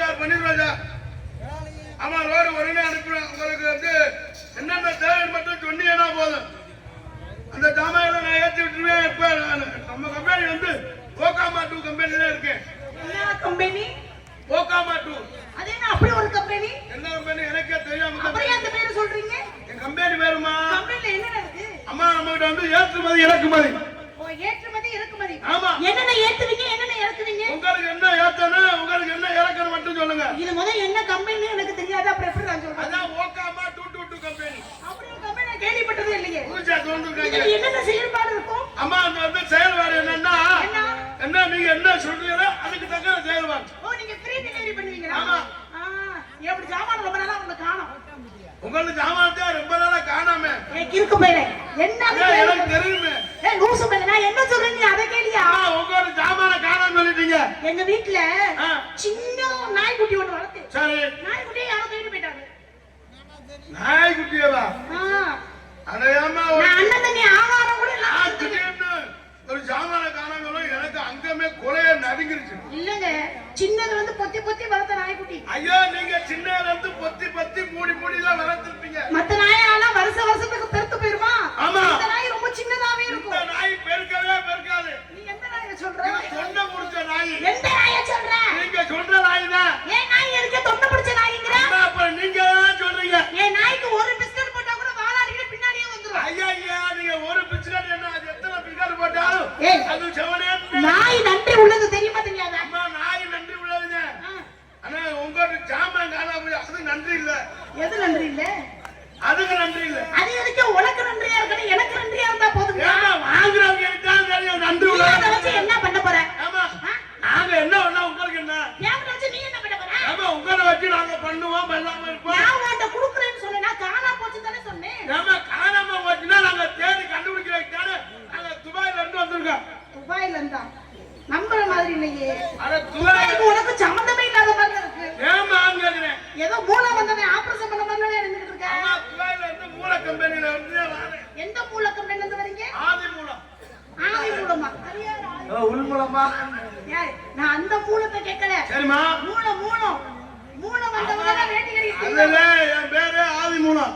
Sir பண்ணிடுறோம் sir. ஆமா road உடனே அனுப்புறேன். உங்களுக்கு வந்து என்னென்ன தேவை மட்டும் சொன்னீங்கன்னா போதும். அந்த ஜாமான் நான் ஏற்றி விட்டுருவேன். இப்ப நம்ம கம்பெனி வந்து ஓகாமா 2 கம்பெனில இருக்கேன். என்ன கம்பெனி? ஓகாமா 2. அது என்ன அப்படி ஒரு கம்பெனி? என்ன கம்பெனி எனக்கே தெரியாம அப்படியே அந்த பேரு சொல்றீங்க? என் கம்பெனி பேருமா? கம்பெனில என்ன இருக்கு? அம்மா நம்மகிட்ட வந்து ஏற்றுமதி இறக்குமதி. ஓ ஏற்றுமதி இறக்குமதி. ஆமா. என்னென்ன ஏத்துவீங்க என்னென்ன இறக்குவீங்க? உங்களுக்கு என்ன ஏத்தணும் உங்களுக்கு என்ன இறக்கணும் மட்டும் சொல்லுங்க. இது முதல்ல என்ன கம்பெனி எனக்கு தெரியாது. அப்புறம் எப்படி நான் சொல்றேன்? அதான் ஓகாமா 222 கம்பெனி. அப்படி ஒரு கம்பெனி நான் கேள்விப்பட்டதே இல்லையே. புரிஞ்சா சொல்லுங்க. என்னென்ன செயல்பாடு இருக்கும்? அம்மா அந்த வந்து செயல்பாடு என்னன்னா என்ன நீங்க என்ன சொல்றீங்களோ அதுக்கு தக்க செயல்பாடு. ஓ நீங்க ஃப்ரீ டெலிவரி பண்ணுவீங்களா? ஆமா. எப்படி ஜாமான் ரொம்ப நாளா உங்களுக்கு காணோம். உங்களுக்கு ஜாமான்தே ரொம்ப நாளா காணாம. இருக்கு போயிரே. என்ன எனக்கு தெரியுமே. ஏய் லூசு பையனா நான் என்ன சொல்றீங்க அத கேளியா? உங்களோட ஜாமான காணாம சொல்லிட்டீங்க. எங்க வீட்ல சின்ன நாய்க்குட்டி ஒன்னு வளர்த்து. சரி. நாய்க்குட்டியை யாரோ தூக்கிட்டு போயிட்டாங்க. நாய்க்குட்டியவா? அடையாம நான் அண்ணன் தண்ணி ஆகாரம் கூட இல்ல. ஒரு ஜாமான காணாம எனக்கு அங்கமே கொலைய நடுங்கிருச்சு. இல்லங்க சின்னது வந்து பொத்தி பொத்தி வளர்த்த நாய்க்குட்டி. ஐயோ நீங்க சின்னதுல இருந்து பொத்தி பொத்தி மூடி மூடி தான் வளர்த்திருப்பீங்க. மத்த நாயெல்லாம் வருஷத்துக்கு பெருத்து போயிருமா? ஆமா. இந்த நாய் ரொம்ப சின்னதாவே இருக்கும். இந்த நாய் பெருக்கவே பெருக்காது. நீ எந்த நாயை சொல்ற? தொண்டை புடிச்ச நாய். எந்த நாயை சொல்ற? நீங்க சொல்ற நாய் தான். ஏன் நாய் எதுக்கு தொண்டை புடிச்ச நாய்ங்கற? அப்ப நீங்க தான் சொல்றீங்க. ஏன் நாய்க்கு ஒரு பிஸ்கட் போட்டா கூட வாலாடிட்டு பின்னாடியே வந்துரும். ஐயா ஐயா நீங்க ஒரு பிஸ்கட் என்ன அது எத்தனை பிஸ்கட் போட்டாலும் அது செவனே. நாய் நன்றி உள்ளது தெரியுமா தெரியாதா? அம்மா நாய் நன்றி உள்ளதுங்க. ஆனா உங்க ஜாமான் காணாம அது நன்றி இல்ல. எது நன்றி இல்ல? அதுக்கு நன்றி இல்ல. அது எதுக்கு உனக்கு நன்றியா இருக்கணும் எனக்கு நன்றியா இருந்தா போதும். ஏமா வாங்குறவங்க தான் தெரியும் நன்றி உள்ள. நீ வச்சு என்ன பண்ண போற? ஆமா நாங்க என்ன பண்ணா உங்களுக்கு என்ன? ஏன் வச்சு நீ என்ன பண்ண போற? ஆமா உங்கள வச்சு நாங்க பண்ணுவோம் எல்லாமே இருப்போம். நான் உன்கிட்ட குடுக்குறேன்னு சொன்னேனா காணாம போச்சு தானே சொன்னேன். ஆமா காணாம போச்சுனா நாங்க தேடி கண்டுபிடிக்கிறதுக்காக நாங்க துபாயில இருந்து வந்திருக்கோம். துபாயில இருந்தா நம்பற மாதிரி இல்லையே. அட துபாய்க்கு உனக்கு சம்பந்தமே இல்லாத மாதிரி இருக்கு. ஏமா கேக்குறேன். ஏதோ மூளை வந்தனே ஆபரேஷன் பண்ண மாதிரி நின்னுட்டு இருக்க. ஆமா துபாயில இருந்து மூளை கம்பெனில இருந்து வரேன். எந்த மூளை கம்பெனில இருந்து வரீங்க? ஆதி மூலம். ஆதி மூலமா? உள் மூலமா? ஏய் நான் அந்த மூலத்தை கேக்கல. சரிமா. மூளை வந்தவங்க வேட்டி கட்டிட்டு. இல்ல என் பேரு ஆதி மூலம்.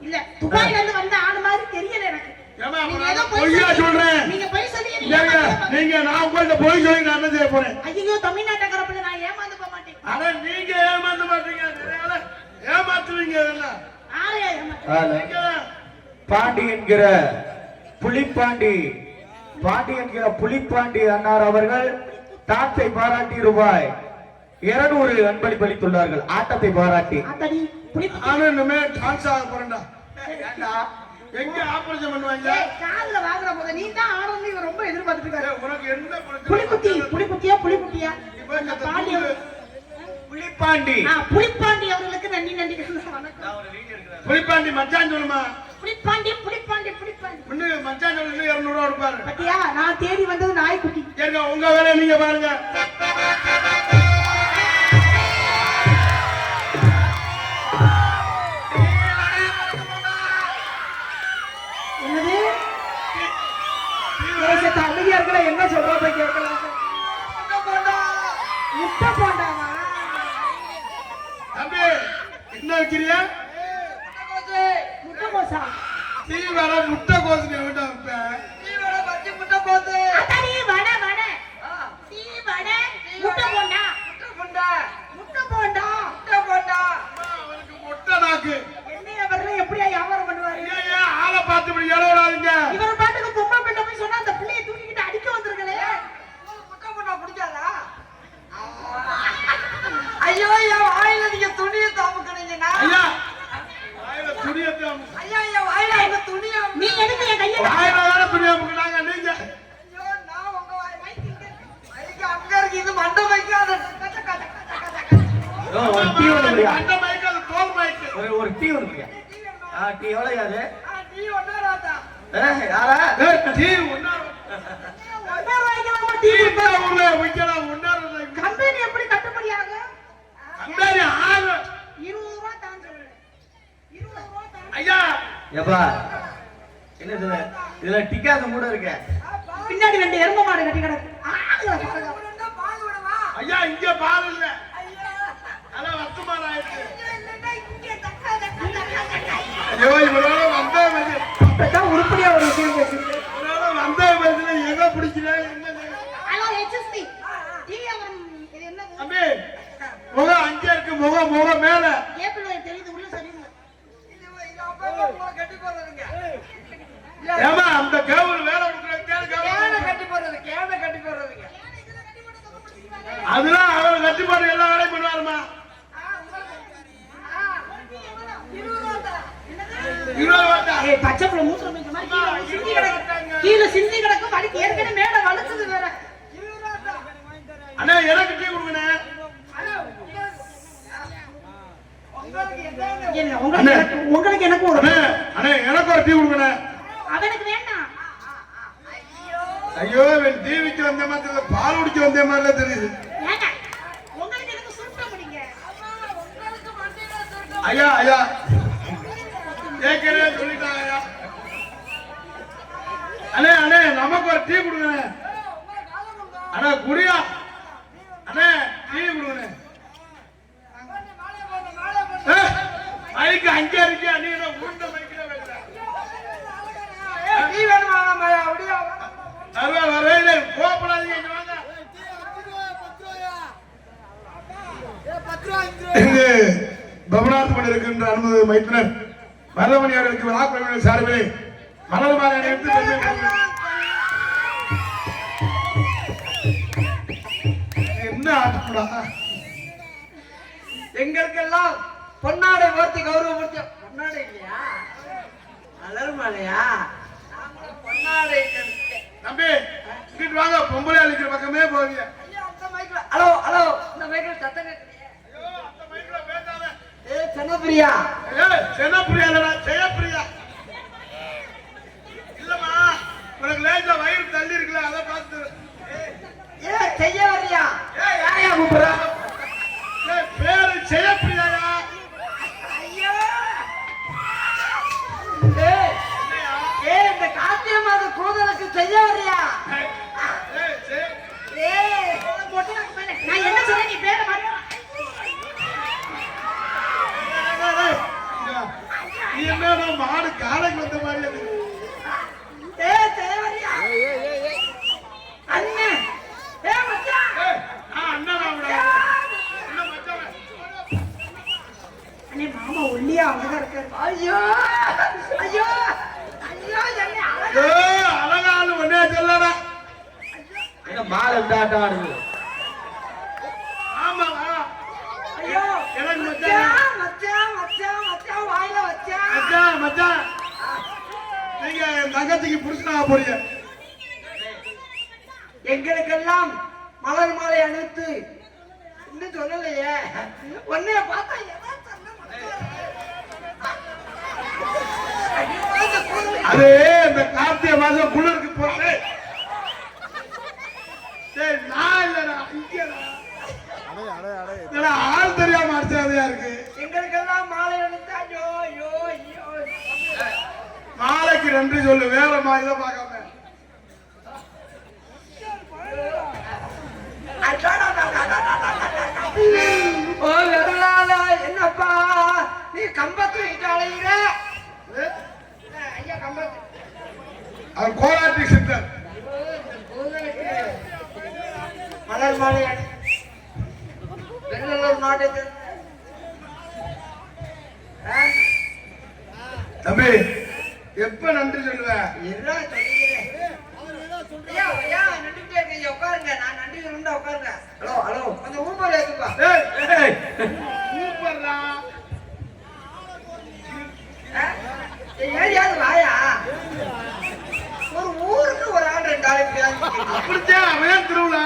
இல்ல துபாயில இருந்து வந்த ஆளு மாதிரி தெரியல எனக்கு. ஏமா நான் பொய்யா சொல்றேன். நீங்க பொய் சொல்றீங்க. நீங்க நான் உங்கள்ட்ட பொய் சொல்லி நான் என்ன செய்ய போறேன்? ஐயோ தமிழ்நாட்டுக்காரப்பல நான் ஏமாந்து போக மாட்டேன். அட நீங்க ஏமாந்து மாட்டீங்க. நிறைய ஏமாத்துவீங்க என்ன? ஆளே ஏமாத்துவீங்க. பாண்டி என்கிற புலிப்பாண்டி அன்னார் அவர்கள் தாத்தை பாராட்டி ரூபாய் 200 அன்பளிப்பளித்துள்ளார்கள். ஆட்டத்தை பாராட்டி. ஆனந்தமே டான்ஸ் ஆக போறேன்டா. ஏண்டா எங்க ஆபரேஷன் பண்ணுவாங்க? காதுல வாங்குற போது நீ தான் ஆரம்பி ரொம்ப எதிர்பார்த்துட்டு இருக்க. உனக்கு என்ன புலிக்குட்டியா புலிப்பாண்டி அவர்களுக்கு நன்றி வணக்கம். புலிப்பாண்டி மச்சான் சொல்லுமா? புலிப்பாண்டி முன்ன மச்சான் சொல்லி 200 ரூபாய் கொடுப்பாரு. பத்தியா நான் தேடி வந்தது நாய்க்குட்டி. ஏங்க உங்க வேலையை நீங்க பாருங்க. அமைதியார்கள என்ன சொல்றத கேட்கலாம். முட்டை போண்டாவா? தம்பி என்ன வைக்கிறியா? முட்டை கோசா? நீ வர முட்டை கோசு நீ விட வைப்ப. நீ வர பச்சை முட்டை கோசு. அடடி வட. நீ வட முட்டை போண்டா. அவனுக்கு முட்டை நாக்கு. என்னைய வரல எப்படியா வியாபாரம் பண்ணுவாரு? ஏய் ஆளை பார்த்து இப்படி ஏறோடாதீங்க. இவர் பாட்டுக்கு பொம்மை பிள்ளை போய் சொன்னா அந்த பிள்ளையை தூக்கிட்டு அடிக்க வந்திருக்கலே. முட்டை போண்டா பிடிக்காதா? ஐயோ என் வாயில நீங்க துணியை தாமுக்கறீங்கனா? ஐயா வாயில துணியை தாமு. ஐயா வாயில இந்த துணியை நீ எதுக்கு என் கையில வாயில வேற துணியை தாமுக்கறாங்க நீங்க? ஐயோ நான் உங்க மைக்கு அங்க இருக்கு. இது மண்ட மைக்கு. அது ஒரு டீ ஒண்ணுயா? மண்ட மைக்கு அது தோல் மைக்கு. ஒரு டீ ஒண்ணுயா? டீ எவ்வளவு யாது? டீ ஒண்ணாராதா? யாரா? டீ ஒண்ணா வாங்கிக்கலாமா? டீ ஊர்ல வைக்கலாம் ஒண்ணாரா? கம்பெனி எப்படி கட்டுப்படியாகும்? கம்பெனி ஆளு 20 ரூபாய் தான் சொல்றேன். 20 ரூபாய் தான். ஐயா ஏப்பா என்ன இதுல டிக்காத கூட இருக்க. பின்னாடி 2 எருமை மாடு கட்டி கிடக்கு. ஐயா இங்க பால் இல்ல. ஐயா கேவல் வேலை கொடுக்குறது கேனை கட்டி போடுறதுங்க அதெல்லாம் அவர் கட்டுப்பாடு எல்லா வேலையும் பண்ணுவாருமா. 20 ரூபா. பச்சை பிள்ளை மூத்திரம் வைக்க மாதிரி கீழே சிந்தி கிடக்கும் அடிக்கு ஏற்கனவே மேல வளர்த்தது வேற. அண்ணா எனக்கு டீ கொடுங்கண்ணே. உங்களுக்கு எனக்கு ஒரு அண்ணே எனக்கு ஒரு டீ கொடுங்கண்ணே. அவனுக்கு வேண்டாம். ஐயோ இவன் டீ விற்க வந்த மாதிரி இல்ல, பால் குடிக்க வந்த மாதிரில தெரியுது. உங்களுக்கு எனக்கு சுருட்ட முடிங்க. ஐயா ஐயா ஏற்கனவே சொல்லிட்டாங்க ஐயா. அண்ணே அண்ணே நமக்கு ஒரு டீ கொடுங்கண்ணே. அண்ணா குடியா அண்ணே டீ கொடுங்கண்ணே. மைக்கு அங்கே இருக்கியா நீ என்ன உருண்ட மைக்கில வைக்கிற? டீ வேணுமா அப்படியா? வரவே கோப்படாதீங்க, இங்க வாங்க. பவனாத் பண்ண இருக்கின்ற அனுமதி மைத்திரன் மருதமணி அவர்களுக்கு விழாக்குழுவினர் சார்பிலே மலர் மாலை அணிவித்து என்ன ஆட்டப்படா. எங்களுக்கெல்லாம் பொன்னாடை போர்த்தி கௌரவப்படுத்த பொன்னாடை இல்லையா மலர் மாலையா? பொன்னாடை தம்பி இங்கிட்டு வாங்க, பொம்பளை அழிக்கிற பக்கமே போவீங்க. ஹலோ ஹலோ இந்த மைக்கில் சத்தம் கேட்குறீங்க. சென்னப்பிரியா சென்னப்பிரியா இல்லடா ஜெயப்பிரியா. இல்லம்மா உனக்கு லேசா வயிறு தள்ளி இருக்குல்ல, அதை பார்த்து செய்ய வரியா? யாரையா கூப்பிடுறா? பேரு ஜெயப்பிரியாயா? ஐயோ இந்த கார்த்திகை மாத கூதலுக்கு செய்ய வரியா? நான் என்ன சொன்னேன், நீ பேர மாட்டேன். நீ என்ன மாடு காலைக்கு வந்த மாதிரி மாமா ஒல்லியா அழகா இருக்காரு. ஐயோ ஐயோ ஐயோ அழகாலு ஒன்னே சொல்லடா. மாலை தாட்டா ஆடுது. ஆமா ஐயோ எனக்கு மச்சான் மச்சான் மச்சான் மச்சான் வாயில வச்சான். மச்சான் மச்சான் நீங்க என் தங்கச்சிக்கு புருஷனாக போறீங்க. எங்களுக்கெல்லாம் மலர் மாலை அணிவித்து இன்னும் சொல்லலையே. ஒன்னைய பார்த்தா அது இந்த கார்த்திகை மாசம் குளிருக்கு போறது. நான் இல்லடா இங்கடா ஆள் தெரியாம அடிச்சாதையா இருக்கு. எங்களுக்கெல்லாம் மாலை அணிவித்தா ஐயோ ஐயோ ஐயோ. மாலைக்கு நன்றி சொல்லு, வேற மாதிரி தான் பார்க்காம. ஓ வெறுநாள என்னப்பா நீ கம்பத்து கிட்ட அழைகிற? ஐயா கம்பத்து அவர் கோலாட்டி சித்தர். மலர் மாலை வெள்ளலூர் நாட்டை தம்பி எப்ப நன்றி சொல்லுவேன்? என்ன சொல்லுகிறேன்? ஐயா ஐயா நின்றுட்டே இருக்கீங்க, உட்காருங்க. நான் நன்றி சொல்லுண்டா உட்காருங்க. ஹலோ ஹலோ கொஞ்சம் ஊப்பர் ஏத்துப்பா. சூப்பர்டா. ஏரியாவது வாயா. ஒரு ஊருக்கு ஒரு ஆள் 2 ஆள் அப்படித்தான் அவன் திருவிழா.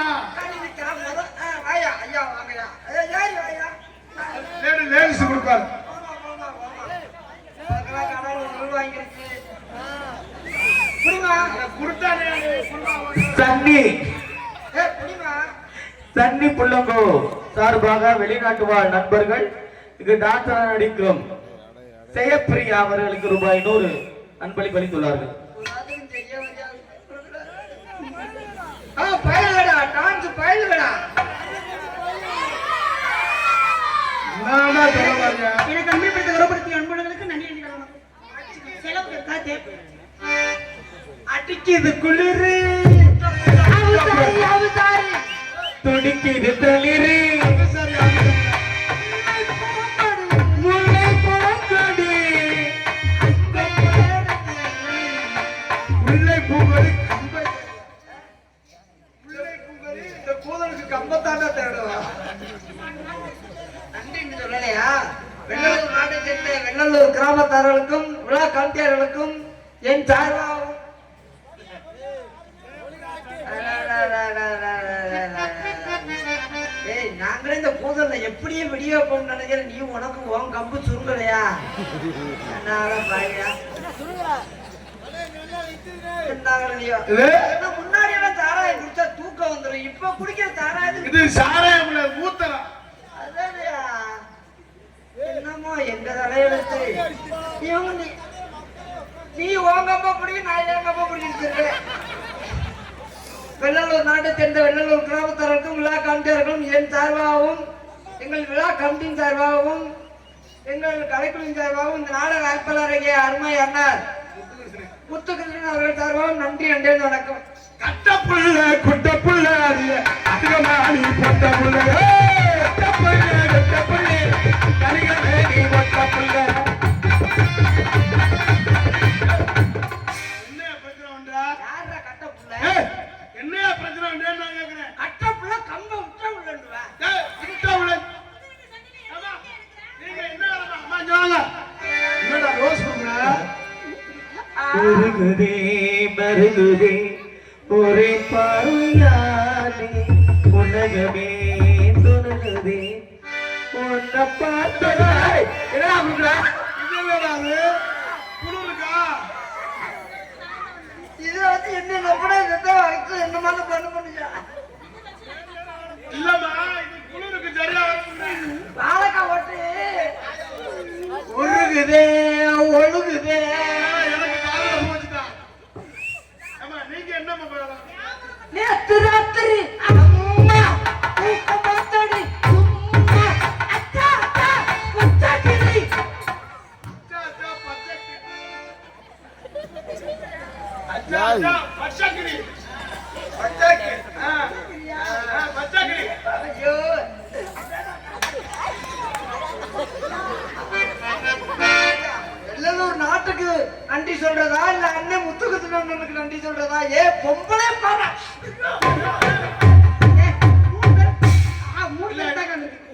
வாயா ஐயா வாங்கயா. ஏறி வாயா. லேடிஸ் கொடுப்பாரு. சன்னி புள்ளங்கோ சார்பாக வெளிநாட்டு வாழ் நண்பர்கள் இங்கு டாக்டர் நடிக்கும் ஜெயப்பிரியா அவர்களுக்கு ரூபாய் 100 அன்பளிப்பு அளித்துள்ளார்கள். எனக்கு அன்பளிப்பட்ட கௌரவப்படுத்திய அன்புகளுக்கு நன்றி. அடிக்குது குளிரு துடிக்குது தளிரு முல்லை பூங்கொடி முல்லை பூ என் சார்பாகவும் ஏய் நாங்களே இந்த கூதல்ல எப்படியே வெடிய வைப்போம்னு நினைக்கிறேன். நீ உனக்கு உன் கம்பு சுருங்கலையா? முன்னாடி எல்லாம் சாராயம் குடிச்சா தூக்கம் வந்துடும். இப்ப குடிக்கிற சாராயம் இது சாராயம் ஊத்தலாம். என்னமோ எங்க தலையெழுத்து. நீ உன் கம்பா பிடிக்கும், நான் என் கம்பா பிடிச்சிட்டு வெள்ளலூர் நாட்டை சேர்ந்த வெள்ளலூர் கிராமத்தார்களுக்கும் விழா கமிட்டியார்களும் என் சார்பாகவும் எங்கள் விழா கமிட்டியின் சார்பாகவும் எங்கள் கலைக்குழுவின் சார்பாகவும் இந்த நாடக ஆட்பாளருடைய அருமை அண்ணார் முத்துகிருஷ்ணன் அவர்கள் சார்பாகவும் நன்றி நன்றி வணக்கம். கட்ட புள்ள குட்ட புள்ள அதிகமானி பொட்ட புள்ள என்ன பிரச்சனை நான் கேட்கிறேன். கட்ட புள்ள கம்ப விட்ட உள்ளா நீங்க என்ன அம்மா சொன்னாங்க என்னடா ரோஸ் பண்ற உருகுதே மருகுதே ஒரே பார்வையாலே உலகமே துணுகுதே உன்னை பார்த்ததாய். என்னடா அப்படிங்களா? இது என்னடா அது குளிருக்கா? இது வந்து என்ன நம்பட என்ன மாதிரி பண்ணுச்சா இல்லம்மா இது குளிருக்கு சரியா வாழக்கா ஓட்டு ஒழுகுதே ஒழுகுதே. எனக்கு காலையில போச்சுட்டா. ஆமா நீங்க என்னம்மா பண்ணலாம்? நேத்து ராத்திரி அம்மா தூக்க மாத்தாடி சும்மா அச்சா அச்சா குச்சா கிளி பச்சக்கிளி பச்சக்கிளி பச்சக்கிளி. ஐயோ வெள்ளலூர் நாட்டுக்கு நன்றி சொல்றதா இல்ல அண்ணன் முத்துக்குத்துக்கு நன்றி சொல்றதா? ஏ பொம்பளை பாரு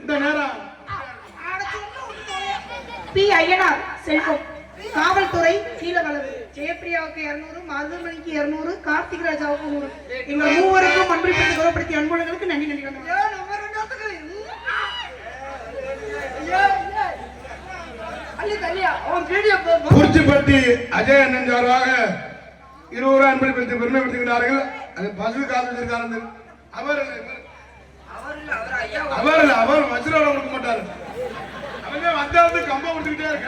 இந்த நேரம் பி ஐயனார் செல்வம் காவல்துறை கீழவளவு ஜெயப்பிரியாவுக்கு 200, மருதமணிக்கு 200, கார்த்திகராஜாவுக்கு 100. எங்கள் மூவருக்கும் அன்பளிப்பை கௌரவப்படுத்திய அன்புகளுக்கு நன்றி நன்றி வணக்கம். குறிச்சிப்பட்டி அஜய் அண்ணன் சார்பாக 20 அன்பளிப்படுத்தி பெருமைப்படுத்துகிறார்கள். அது பசு காத்திருக்காரு. அவர் வஜ்ரோட கொடுக்க மாட்டாரு. அவங்க வந்தாந்து கம்பம் கொடுத்துக்கிட்டே இருக்க.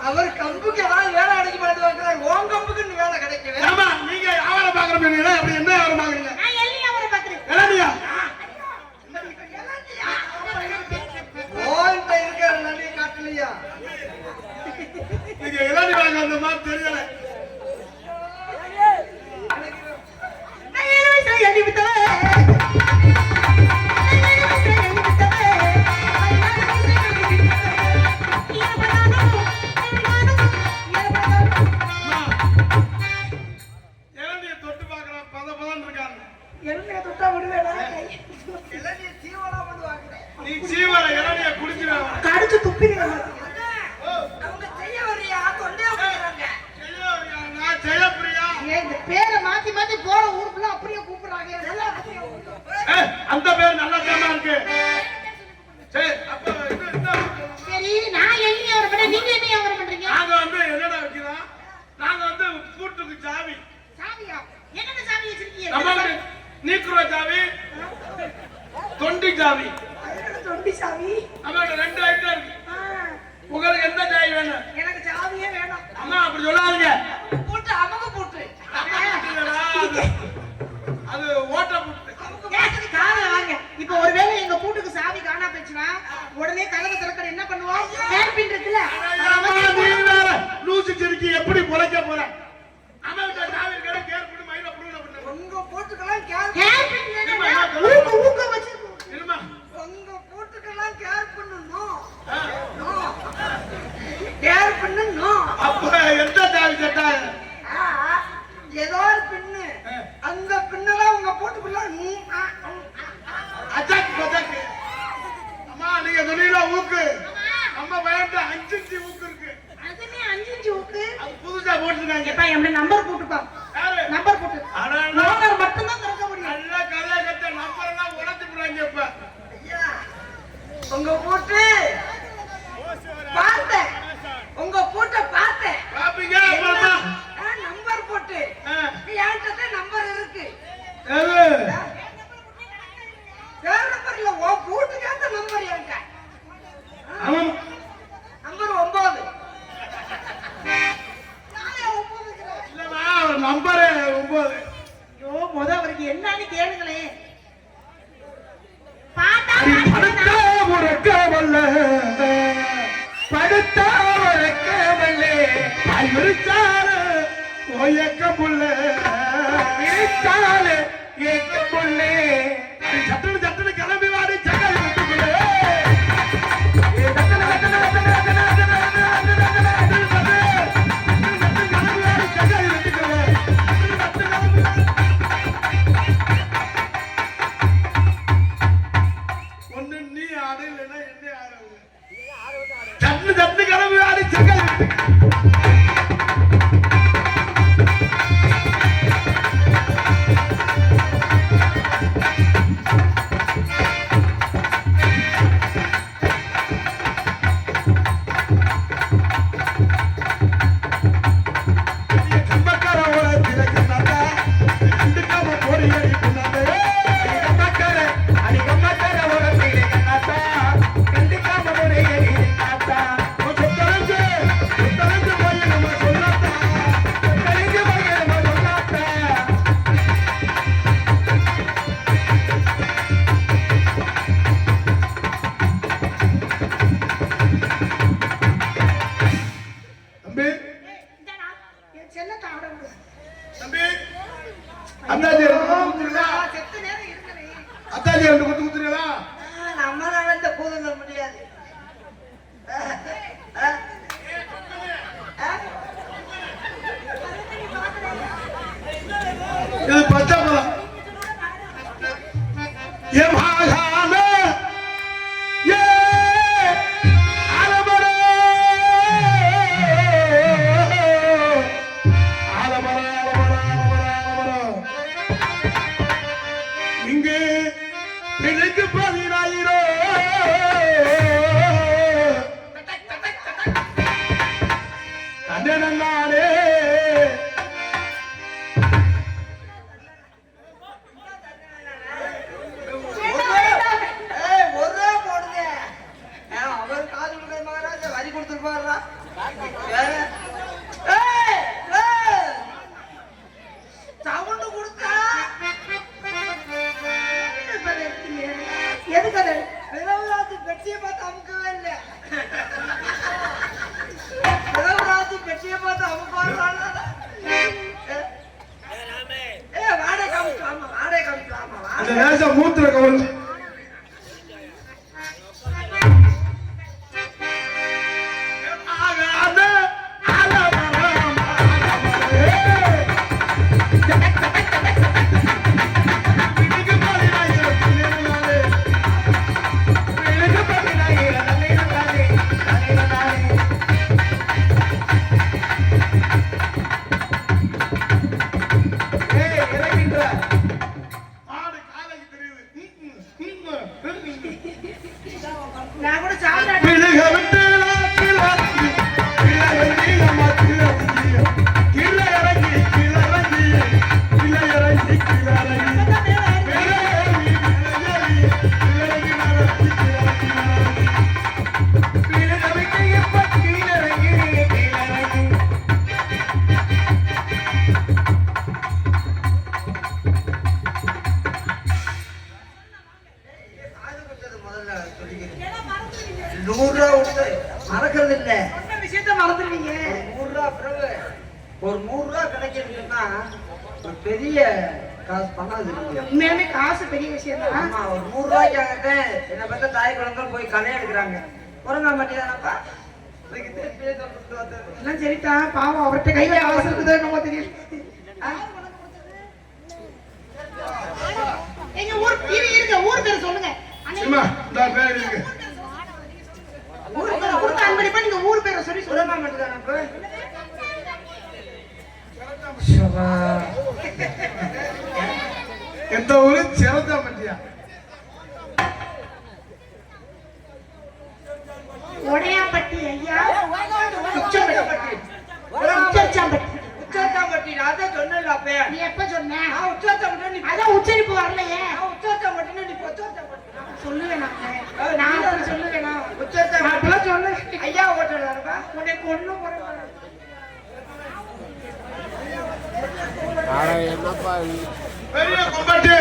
அவர் கம்புக்கு ஏதாவது வேலை அடைக்க மாட்டேன். உன் கம்புக்கு வேலை கிடைக்கவே. ஆமா நீங்க வியாபாரம் பாக்குறீங்க. அப்படி என்ன வியாபாரம் பாக்குறீங்க? இளநியா ஓன்ட்ட இருக்கிற நன்றி காட்டலையா? நீங்க இளநி வாங்க அந்த மாதிரி தெரியல. இளநிய தொட்டு பாக்குற பதம் இருக்காங்க. நீ சீவல இளநிய குடிச்சிருவாங்க. கடிச்சு துப்பிடுங்க. அவங்க செய்ய வரியா தொண்டையா போறாங்க. நான் ஜெயப்பிரியா. இந்த பேரை மாத்தி மாத்தி போற ஊருக்குள்ள அப்படியே கூப்பிடுறாங்க. அந்த பேர் நல்ல பேரா இருக்கு. சரி அப்ப சரி நான் எங்க வியாபாரம் பண்றேன், நீங்க என்ன வியாபாரம் பண்றீங்க? நாங்க வந்து என்னடா வைக்கிறோம்? நாங்க வந்து பூட்டுக்கு சாவி. சாவியா? என்னென்ன சாவி வச்சிருக்கீங்க? நம்ம நீக்குற சாவி, தொண்டி சாவி. தொண்டி சாவி. நம்மகிட்ட 2 ஐட்டம் இருக்கு. உங்களுக்கு எந்த சாவி வேணும்? எனக்கு சாவியே வேணாம். அம்மா அப்படி சொல்லாதீங்க. போட்டு அவங்க போட்டு அது ஓட்ட பூட்டு. காலைல வாங்க. இப்ப ஒருவேளை எங்க பூட்டுக்கு சாவி காணா போச்சுன்னா உடனே கதவை திறக்கிற என்ன பண்ணுவோம்? ஹேர்பின் இருக்குல்ல, லூசு சிரிக்கி எப்படி பொழைக்க போற? அவன்கிட்ட சாவி கடை கேர் பண்ணி மயில புடுங்க பண்ணு. உங்க போட்டுக்கலாம் கேர் ஹேர்பின் ஊக்க வச்சு இருமா. உங்க போட்டுக்கலாம் கேர் பண்ணணும். கேர் பண்ணணும். அப்ப எந்த சாவி கேட்டா? ஏதோ ஒரு பின்னு அந்த பின்னெல்லாம் உங்க போட்டுக்குள்ள அஜாக் பஜாக். அம்மா நீங்க சொன்னீங்களா ஊக்கு? நம்ம பயன்ட்ட 5 ஊக்கு இருக்கு. அதுமே 5 ஜோக்கு அது புதுசா போட்டுருக்காங்க. எப்பா என் நம்பர் போட்டுப்பா. யாரு? நம்பர் போட்டு. ஆனா ஓனர் மட்டும் தான் திறக்க முடியும். நல்லா கல்ல கட்ட நம்பர் எல்லாம் உடைச்சு போறாங்க இப்ப. ஐயா, உங்க பூட்டு பார்த்தேன், உங்க பூட்டை பார்த்தேன். பாப்பீங்க அப்புறமா. நம்பர் போட்டு என்கிட்ட நம்பர் இருக்கு. எது? வேற நம்பர் இல்ல, ஓ பூட்டுக்காக நம்பர் என்கிட்ட. அவன் நம்பர் 9. இல்லமா நம்பர் 9. ஐயோ முத அவருக்கு என்னன்னு கேளுங்களே. பாத்தா படுத்தா உறக்கவல்ல படுத்தா உறக்கவல்ல விரிச்சால ஓயக்கமுள்ள விரிச்சால ஏக்கமுள்ள சட்டனு சட்டனு கிளம்பி வாடி சக்கரை விட்டுக்குள்ளே ஒண்ணு நீ ஆடு இல்லைன்னா என்ன ஆடுறது? சட்டு சட்டு கிளம்பி ஆடி சக்கரை தம்பி என் செல்லத்தை ஆட விடு. தம்பி அத்தாச்சி குத்துறீங்களா? செத்த நேரம் இருக்கிறேன். அத்தாச்சி குத்துறீங்களா? நம்மளால இந்த பூதல முடியாது. இது பச்சை பழம். ஏ மகான ஏ ஆலமரோ ஆலமரோ ஆலமரோ இங்கே பிழைக்கு 10,000 கண்ணனானே ஒரே போடுங்க. அவர் காது கொடுக்கிற மகாராஜா வரி கொடுத்துருப்பாரா? சவுண்டு கொடுத்தா எதுக்கு அது? விரவராத்து பெட்டியை பார்த்து அமுக்கவே இல்லை. விரவராத்து பெட்டியை பார்த்து அமுக்குவாங்க. வாடகை காமிக்கலாமா? வாடகை காமிக்கலாமா? அந்த நேசம் மூத்திர கவல் நான் கூட சாப்பிட பிள்ளைக விட்டு கீழே இறங்கி மறக்கிறது இல்ல. விஷயத்த மறந்துடுவீங்க. ஒரு 100 ரூபா கிடைக்கிறதுன்னா ஒரு பெரிய காசு பணம் அது இருக்கு. உண்மையாலுமே காசு பெரிய விஷயம் தான். ஆமா, ஒரு 100 ரூபாய்க்காக என்ன பத்த தாய் குழந்தைகள் போய் களை எடுக்கிறாங்க. குரங்கா மாட்டிதானப்பா? எல்லாம் சரிதான். பாவம் அவர்கிட்ட கையில காசு இருக்குதோ என்னமோ தெரியல. எங்க ஊர் இருங்க, ஊர் பேர் சொல்லுங்க. ஊர் பேர் அன்பளிப்பா நீங்க ஊர் பேரை சொல்லி சொல்லுங்க. குரங்கா மாட்டிதானப்பா? உன்னை கொண்டு போறேன். பெரிய கொம்பட்டு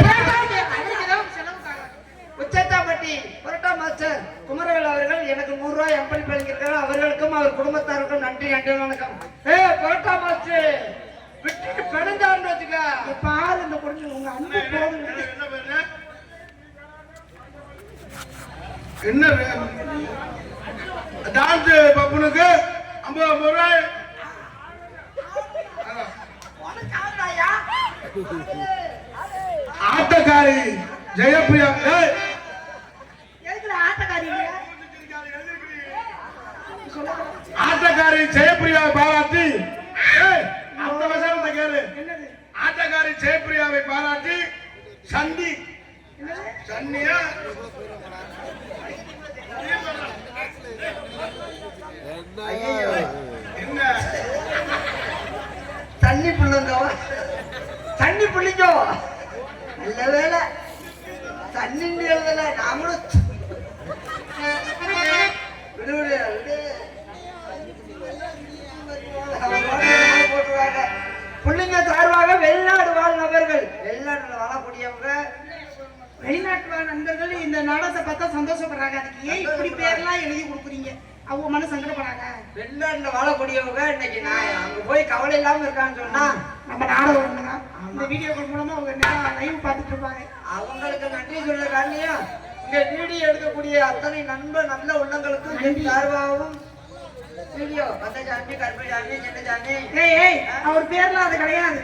உச்சத்தாப்பட்டி புரட்டா மாஸ்டர் குமரவேல் அவர்கள் எனக்கு 100 ரூபாய் அன்பளிப்பு அளிக்கிறார்கள். அவர்களுக்கும் அவர் குடும்பத்தாருக்கும் நன்றி நன்றி வணக்கம். புரட்டா மாஸ்டர் விட்டுட்டு பெருந்தாண்டு வச்சுக்க. பாரு இந்த பொண்ணு உங்க அன்பு போதும். என்ன டான்ஸ் பப்புனுக்கு 50 ரூபாய். ஆட்டக்காரி ஜெயப்பிரியா ஆட்டக்காரி ஜெயப்பிரியாவை பாராட்டி அந்த வசனத்தை கேளு. ஆட்டக்காரி ஜெயப்பிரியாவை பாராட்டி சண்டி சன்னியா என்ன தண்ணி புள்ளுங்கோ தண்ணி புள்ளிங்கோ நல்ல வேலை தண்ணி எழுதல நாமளும் விடு விடு விடு போட்டுருவாங்க. புள்ளிங்க சார்பாக வெளிநாடு வாழ் நபர்கள் வெளிநாட்டுல வாழக்கூடியவங்க வெளிநாட்டு வாழ் நண்பர்கள் இந்த நாடகத்தை பார்த்தா சந்தோஷப்படுறாங்க. அதுக்கு ஏன் இப்படி பேர்லாம் எழுதி கொடுக்குறீங்க? அவங்க மன சங்கடப்படாங்க. வெளிநாட்டுல வாழக்கூடியவங்க இன்னைக்கு நான் அங்க போய் கவலை இல்லாம இருக்கான்னு சொன்னா நம்ம நாடகம் இந்த வீடியோக்கள் மூலமா அவங்க லைவ் பார்த்துட்டு இருப்பாங்க. அவங்களுக்கு நன்றி சொல்றதுக்காண்டியும் இங்க வீடியோ எடுக்கக்கூடிய அத்தனை நண்பர் நல்ல உள்ளங்களுக்கும் என் சார்பாகவும் வீடியோ கந்தசாமி கருப்பசாமி சின்னசாமி ஏய் அவர் பேர்லாம் அது கிடையாது.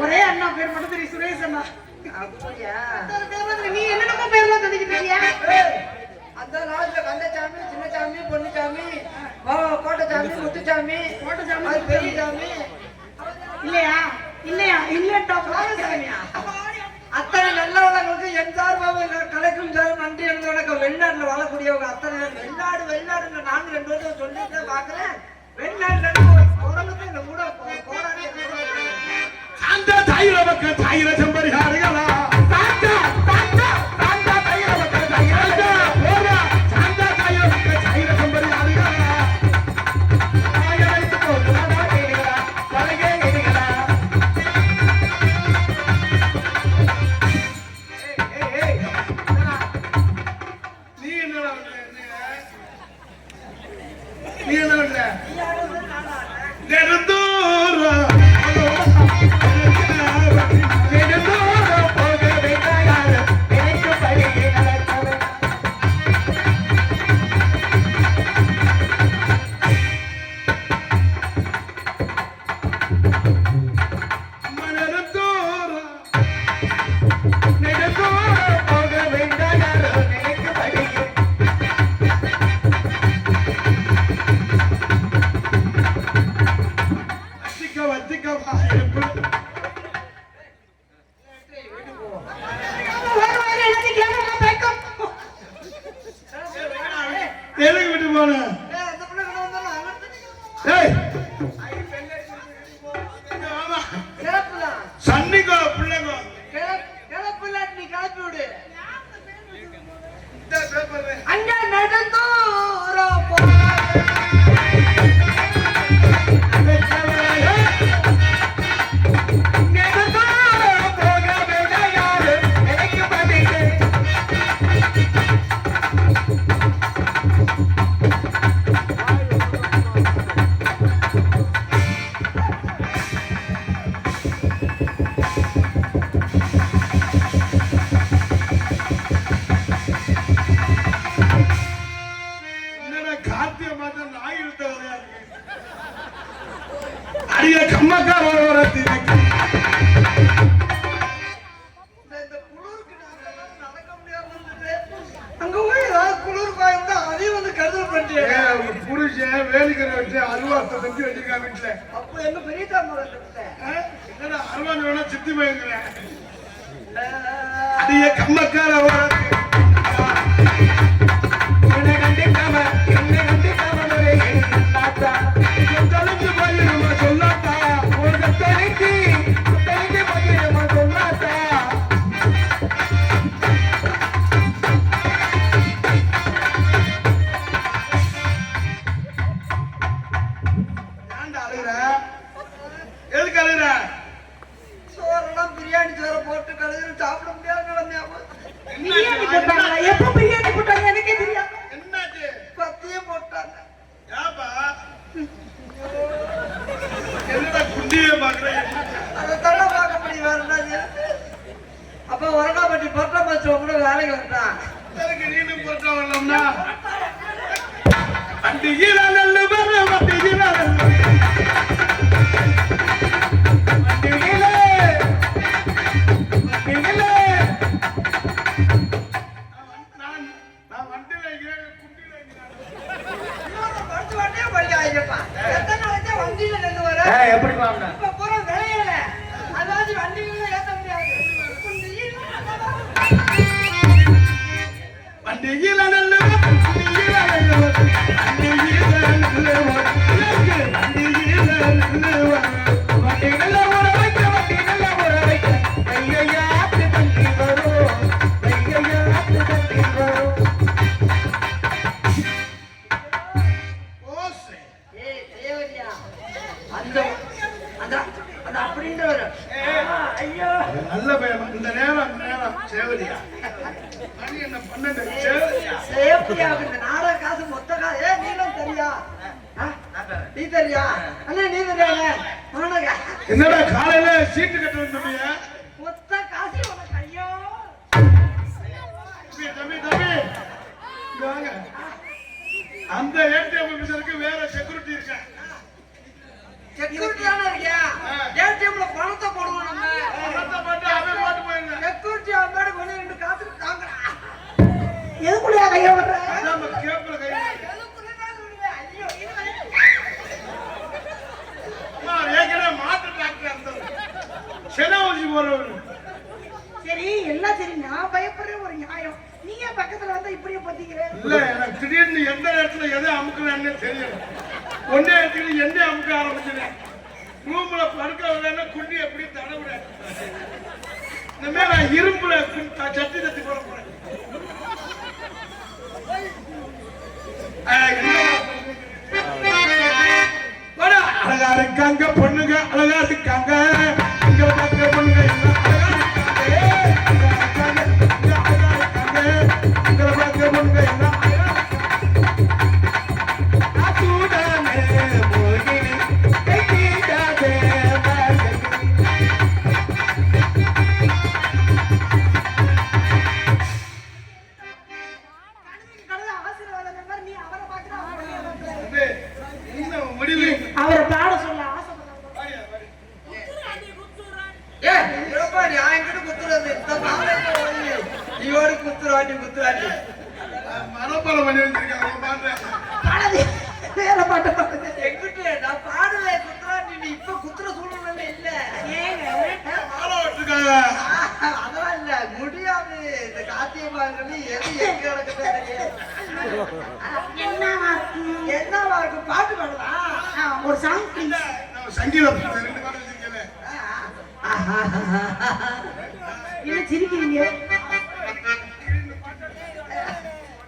ஒரே அண்ணா பேர் மட்டும் தெரியும், சுரேஷ் அண்ணா. அப்படியா? நீ என்னென்னமோ பேர்லாம் தெரிஞ்சுட்டு இருக்கியா? அந்த நாட்டுல கந்தசாமி சின்னசாமி பொன்னுசாமி கோட்டசாமி முத்துசாமி கோட்டசாமி பெரியசாமி இல்லையா இல்லையா இல்லட்டா சாமியா. அத்தனை நல்லவங்களுக்கு என் சார்பாக கலைக்கும் சார் நன்றி எழுத வணக்கம். வெளிநாட்டுல வாழக்கூடியவங்க அத்தனை வெளிநாடு வெளிநாடு நான் 2 வருஷம் சொல்லிட்டு பாக்குறேன். வெளிநாட்டுல உடம்புக்கு இந்த கூட போராடி அந்த தாயிர மக்கள் தாயிர செம்பரிகாரிகளா சாந்தா சாந்தா சாந்தா தாயிர மக்கள் தாயிர போரா சாந்தா தாயிர மக்கள் தாயிர செம்பரிகாரிகளா ஆயரைத்து போடுறா கேளுடா பலகே கேளுடா. ஏய் நீ என்னடா நீ என்ன பண்ற? நெடுந்தூரா எதுக்கு விட்டு போன? சன்னிக்கோ பிள்ளைங்கோ நீ கிளப்பி விடு. இந்த பேப்பர் அங்க நடந்தோரம் அடிய கம்மக்கா வரத்தி அங்க போய் ஏதாவது குளிர் காயம் அதையும் வந்து கருதல் பண்ணிட்டு புருஷன் வேலிக்கரை வச்சு அருவாத்தை தம்பி வச்சிருக்கான் வீட்டுல. அப்ப எங்க பெரிய தாமரை என்னடா அருவான் வேணா சித்தி பயங்கிறேன். அடிய கம்மக்கார வரத்தி சொல்லாத்தா சொல்லாத்தா ஓட்டி பொட்டை பஸ் கூட வேலைக்கு வந்தான். நீனும் பொறுத்தா வரலாம்னா வண்டியில நல்ல வர வண்டியில எப்படி வாங்க வண்டியில நல்ல வண்டியில நல்ல பையன். இந்த நேரம் சேவலியா மணி என்ன 12 சேவலியா இந்த நாடக காசு மொத்த காசு நீங்களும் தெரியா? நீ தெரியா? அண்ணா நீ தெரியாங்க? என்னடா காலையில சீட்டு கட்ட வந்தீங்க? மொத்த காசு உனக்கு ஐயோ. தம்பி இங்க வாங்க. அந்த ஏடிஎம் ஆபீசருக்கு வேற செக்யூரிட்டி இருக்கா? செக்யூரிட்டி தான இருக்கியா? ஏடிஎம்ல பணத்தை போடுவோம் நம்ம. பணத்தை போட்டு அவன் போட்டு போயிருங்க. செக்யூரிட்டி அவனோட கொண்டு 2 காசு தாங்கடா. எதுக்குள்ளயா கைய வர்ற? நம்ம கேப்ல கை எதுக்குள்ள தான் சொல்லுவே? ஐயோ அம்மா ஏகனே மாட்டு டாக்டர் அந்த செலவுசி போறவர். சரி எல்லாம் சரி, நான் பயப்படுற ஒரு நியாயம். நீங்க பக்கத்துல வந்தா இப்படியே பத்திக்கிற? இல்ல எனக்கு திடீர்னு எந்த நேரத்துல எதை அமுக்குறேன்னு தெரியல. ஒன்னே இடத்துல என்ன அமுக்க ஆரம்பிச்சேன். ரூம்ல படுக்க வரலன்னா குண்டி எப்படி தடவுறேன். இந்த மேல இரும்புல சட்டி தட்டி போட போறேன். அழகா இருக்காங்க பொண்ணுங்க, அழகா இருக்காங்க. இங்க பார்க்க பொண்ணுங்க எல்லாம் அழகா இருக்காங்க. இங்க பார்க்க பொண்ணுங்க எல்லாம் அவரை பாட சொல்ல ஆசைப்படுறாங்க. மனப்பாடம் பண்ணி வச்சிருக்காங்க பாடுறேன். வேற பாட்டு பாடுங்க. நான் பாடுவேன் குத்துறாண்டி. நீ இப்ப குத்துற சூழ்நிலை இல்ல. மாலை வச்சிருக்காங்க. அதெல்லாம் இல்ல முடியாது. இந்த காத்தியமாங்கன்னு எது எங்க நடக்குது என்னவா இருக்கு? பாட்டு பாடலாம். ஒரு சாங் ப்ளீஸ். சங்கீதம் 2 பாட்டு வச்சிருக்கேன். என்ன சிரிக்கிறீங்க?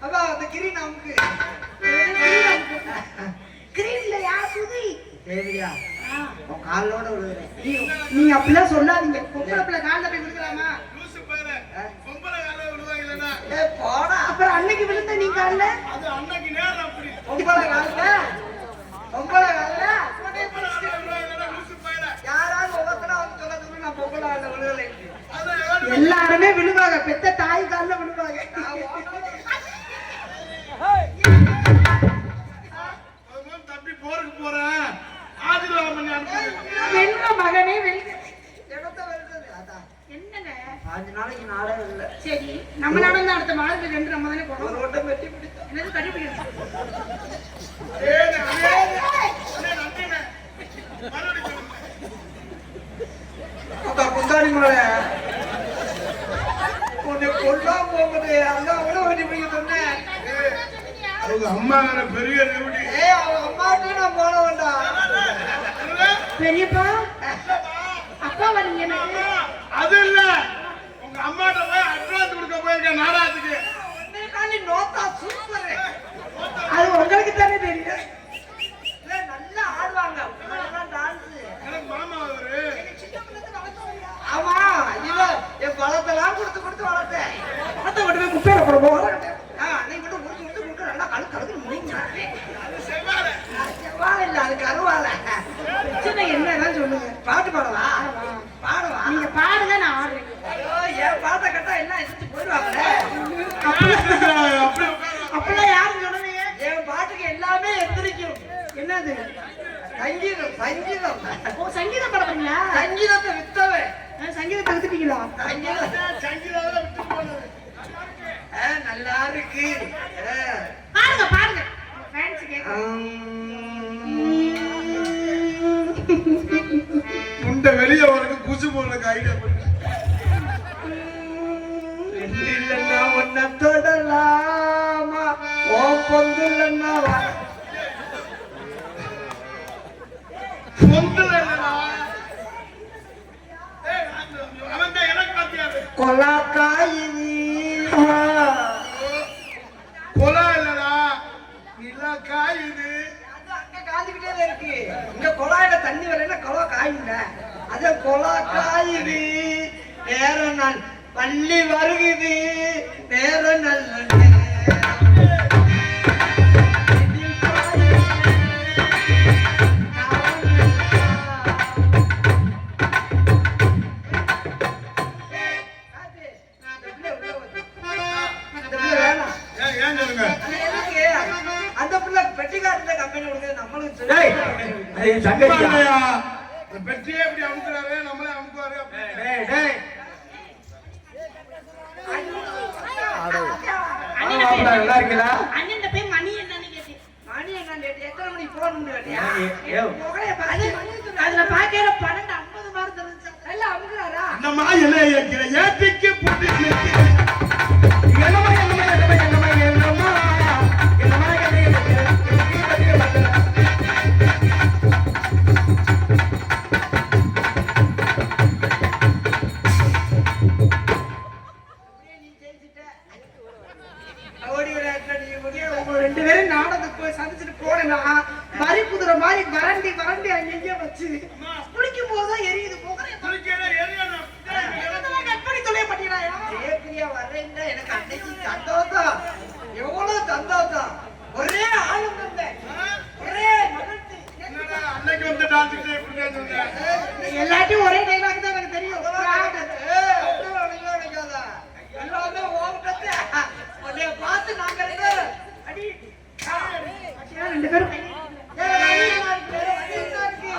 அப்பா அந்த கிரி நமக்கு கிரீன்ல யார் சுதி? தேவியா உன் காலோட விழுகிறேன். நீங்க அப்படிலாம் சொல்லாதீங்க. பொம்பளை பிள்ளை கால்ல போய் விழுகலாமா? லூசு பாரு. பொம்பளை காலையில விழுவாங்க இல்லனா? போடா. அப்புறம் அன்னைக்கு விழுந்த நீ கால்ல? அது அன்னைக்கு நேரம் அப்படி. பொம்பளை கால்ல பொம்பளை காலையில விழுவாங்க இல்லனா? லூசு பாரு. யாராவது ஒவ்வொருத்தரா வந்து சொல்றதுக்கு நான் பொம்பளை கால்ல விழுகலை. எல்லாருமே விழுவாங்க. பெத்த தாய் கால்ல விழுவாங்க. தம்பி போருக்கு போறேன். ஆதிவாரம் பண்ணி அனுப்புங்க. வெல்ற மகனே வெல்க. இடத்தை வருது. அதான் என்னங்க 5 நாளைக்கு நாடகம் இல்லை. சரி நம்ம நடந்த அடுத்த மாதத்துக்கு 2 நம்ம தானே ஒரு போனோம். ஓட்டம் வெட்டி பிடிச்சோம். என்னது கண்டுபிடிக்கணும்? குந்தாடி மலை உன்னை கொல்லாம போகுது. அதான் அவ்வளவு வெட்டி பிடிக்க சொன்னேன். அவங்க அம்மா பெரிய ரெவடி. அவங்க அம்மாவுக்கு நான் போன வேண்டாம். பெரியப்பா அப்பா வரீங்க எனக்கு. அது இல்ல உங்க அம்மாட்ட போய் அட்வான்ஸ் கொடுக்க போயிருக்கேன் நாடகத்துக்கு. நோத்தா சூப்பர். அது உங்களுக்கு தானே தெரியும். நல்லா ஆடுவாங்க. டான்ஸ் எனக்கு மாமா அவரு. ஆமா என் பழத்தெல்லாம் கொடுத்து வளர்த்தேன். பணத்தை கொண்டு போய் குப்பையில போடுவோம். நீ மட்டும் கொடுத்து நல்லா கழுத்து முடிங்க. செவ்வாழை செவ்வாழை இல்ல அது கருவாழை. பிரச்சனை என்னதான் சொல்லுங்க. பாட்டு பாடலாம். பாடலாம். நீங்க பாடுங்க, நான் ஆடுறேன். ஐயோ என் பாட்டை கட்டா என்ன என்னது? சங்கீதம் சங்கீதம் ஓ, சங்கீதம் பாடுறீங்களா? சங்கீதத்தை வித்தவன். சங்கீதத்தை வித்துட்டீங்களா? சங்கீதாவில விட்டு போனது. நல்லா இருக்கு. பாடுங்க பாடுங்க, ஃபேன்ஸ் கேட்க. முண்டை வெளியே உனக்கு குசு போடுறதுக்கு ஐடியா பண்ணு. இல்லைன்னா உன்னை தொடலாமா, ஓ பொந்துலன்னா பொந்துல இல்லடா. ஏய், அவன் தான் எனக்கு பாத்தியாரு. கொலா காயினி கொலா இல்லடா, நிலா காயுது. அங்க காஞ்சிக்கிட்டே தான் இருக்கு. இங்க குழாயில தண்ணி வரல, கொலா காயுங்க. அத கொலா காயுது. நேர நாள் பள்ளி வருகுது, நேர நல்ல ஏன் சொல்லுங்க? அந்த பிள்ளை பெட்டிக்காரத்துல கம்பெனி கொடுக்குறது நம்மளுக்கு டேய், அது சங்கதியா? இல்லையா? இந்த பெட்டியே இப்படி அமுக்குறாரு, நம்மளே அமுக்குவாரு. டேய், டேய். அண்ணன் மாப்பிள்ளை நல்லா இருக்கீங்களா? அண்ணன் போய் மணி என்னன்னு கேட்டேன். மணி என்ன எத்தனை மணிக்கு போகணும் கேட்டியா? முகலைய பாரு, அதுல பாக்கையில 12:50 மாதிரி தெரிஞ்சு. எல்லாம் அமுக்குறாரா? என்னம்மா என்ன ஏற்கிற? ஏத்திக்கு புட்டி என்னம்மா, என்னம்மா, என்னம்மா, என்னம்மா, என்னம்மா, என்னம்மா, உங்க 2 பேரும் நாடகத்துக்கு போய் சந்திச்சுட்டு போனேன்னா வரி குதிரை மாதிரி வரண்டி வரண்டி அங்கேயே வச்சு குளிக்கும் போதுதான் எரியுது. முகலைய கட் பண்ணி தொலைய மாட்டீங்களா? ஜெயப்பிரியா வர்றேன்னா எனக்கு அன்னைக்கு சந்தோஷம், எவ்வளவு சந்தோஷம். ஒரே ஆளுங்க, ஒரே மகிழ்ச்சி. அன்னைக்கு வந்து டான்ஸ் எப்படி சொல்றேன்? எல்லாத்தையும் ஒரே டைலாக் தான் எனக்கு தெரியும். எல்லாமே ஓட்டத்தை உன்னைய பார்த்து நாங்க அடி 2 பேரும்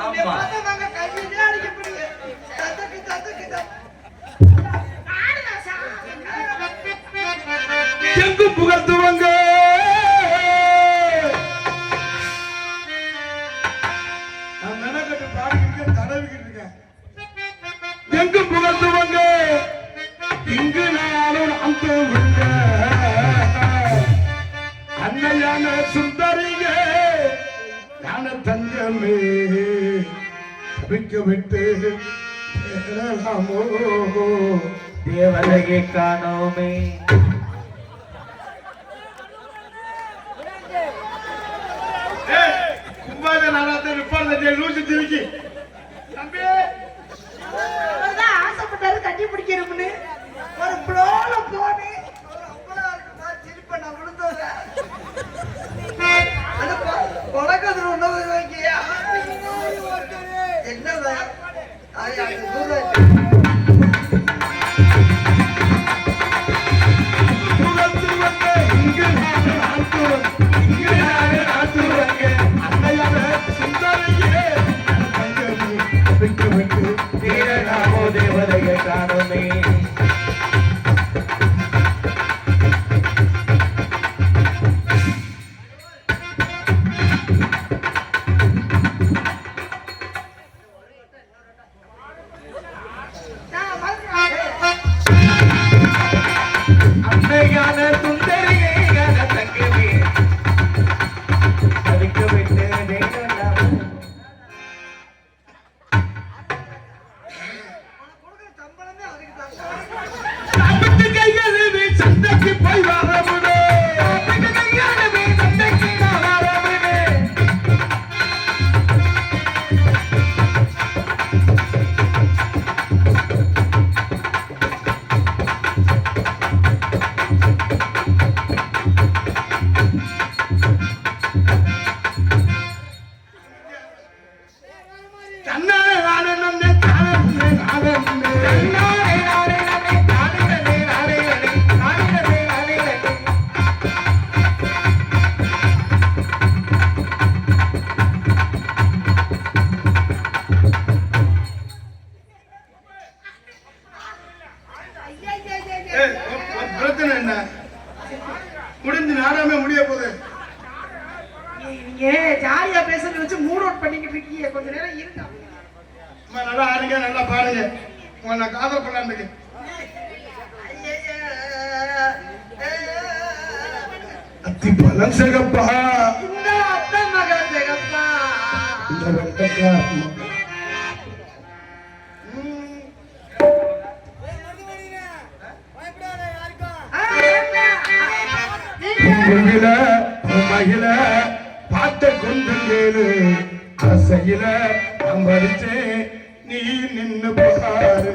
ஆமா. நாங்க கையிலே அடிக்கப்படுது. தத்துக்கு தத்துக்கு எங்கு புகழ்த்துவங்க நான் மெனக்கட்டு பாடிக்கிட்டு தடவிக்கிட்டு இருக்கேன். எங்கு புகழ்த்துவங்க இங்கு நானும் அந்த அன்னையான சுந்தரிங்க ஞான தங்கமே தவிக்க விட்டு தேடலாமோ தேவதையை காணோமே. கும்பாத நாளாத்த நிப்பாடு லூசி திருக்கி தம்பி அவர்தான் ஆசைப்பட்டாரு கட்டி பிடிக்கணும்னு ஒரு ப்ளோல போனே. ஒரு அம்பலா இருக்குமா திருப்ப நான் விழுந்தோட அது கொலக்கதிர உணவு வைக்கியா என்னதான் அது அந்த தூரம் புகழ்த்துவங்க இங்கு நானும் ஆத்துவங்க இங்கு நானும் ஆத்துவங்க அன்னையான சுந்தரிங்க தங்கமே தவிக்க விட்டு தேடலாமோ தேவதையை காணோமே. அன்னையான சுந்தரியே ஞான தங்கமே தவிக்க விட்டு தேடலாமோ. கொடுக்குற சம்பளமே அதுக்கு தான். சாப்பிட்டு கைகளுமே சந்தைக்கு போய் வரமுடே கையாலுமே சந்தைக்கு நான் வரவே. நீங்க ஜாலியா பேசுறது வச்சு மூட் அவுட் பண்ணிக்கிட்டு இருக்கீங்க, கொஞ்ச நேரம் இருங்க. நல்லா ஆடுங்க, நல்லா பாடுங்க. உங்களை நான் காதல் பண்ணலான்னு அத்தி பழம் சிகப்பா, இந்த அத்தை மகன் சிகப்பா, இந்த வெட்டக்கா மகிழ மகிழ பாட்ட கொண்டு கேளு அசையில அம்படிச்சே நீ நின்னு பாரு.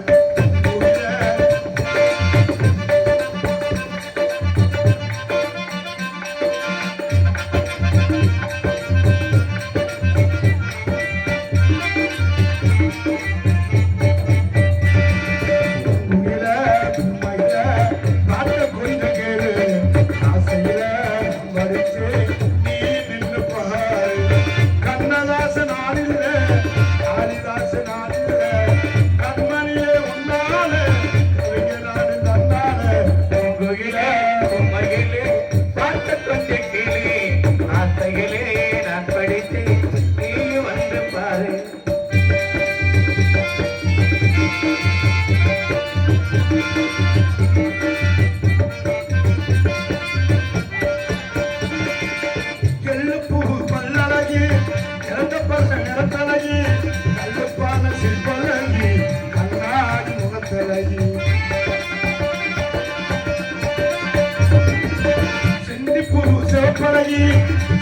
சிவப்பழகி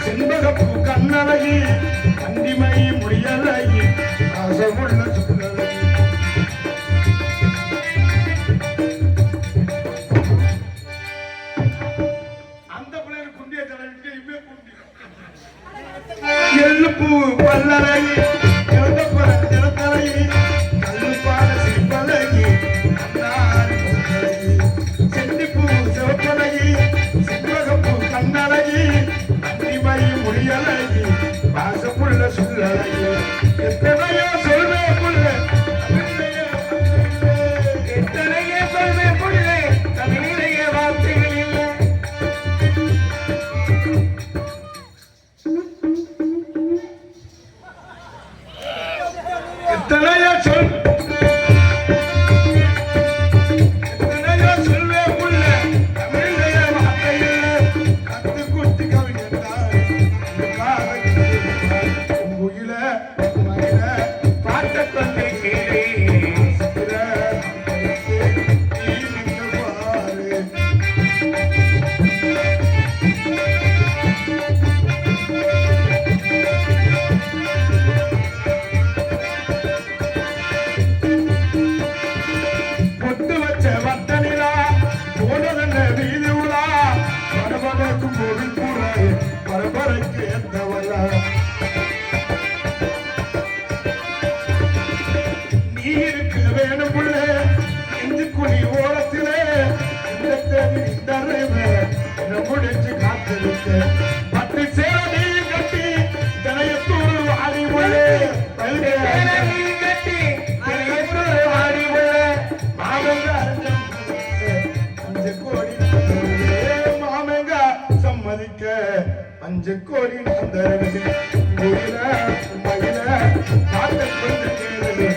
செண்பகப்பூ கண்ணழகி கண்டிமை முடியலகி ஆசமுள்ள சுழலகி. அந்த பிள்ளைகள் குண்டிய தலைவிட்டு இவே குண்டி எள்ளுப்பூ பல்லழகி நிறத்தழகி கல்லுப்பான சிற்பழகி கண்ணாடி பொங்கலகி செண்டிப்பூ சிவப்பழகி செண்பகப்பூ கண்ணழகி கண்டிமை முடியலகி பாசமுள்ள சொல்லழகி. எத்தனையோ சொல்வே புள்ள எத்தனையோ சொல்வே புள்ள தமிழிலேயே வார்த்தைகள் இல்லை. எத்தனையோ சொல் எத்தனையோ சொல்வே புள்ள தமிழிலேயே வார்த்தை இல்லை. கத்து குட்டி கவிஞர் உயில மயில பாட்ட கொண்டு கேளே பொட்டு வச்ச வட்டனிலா போனதென்ன வீதி உலா பரபரக்கும் பொருள் கூறாய் பரபரைக்கு எந்தவல்லா. நீ இருக்கு வேணும் புள்ள நெஞ்சு குழி ஓரத்திலே இந்த தேதி இந்த முடிச்சு காத்திருக்க பட்டு சேலை கட்டி தனையத்தூர் ஆடி உள்ளே கட்டி தனையத்தூர் ஆடி உள்ளே மாமங்க அஞ்சு கோடி மாமங்க சம்மதிக்க 5 கோடி தந்தரது மயில மயில காத்த கொண்டு கேளு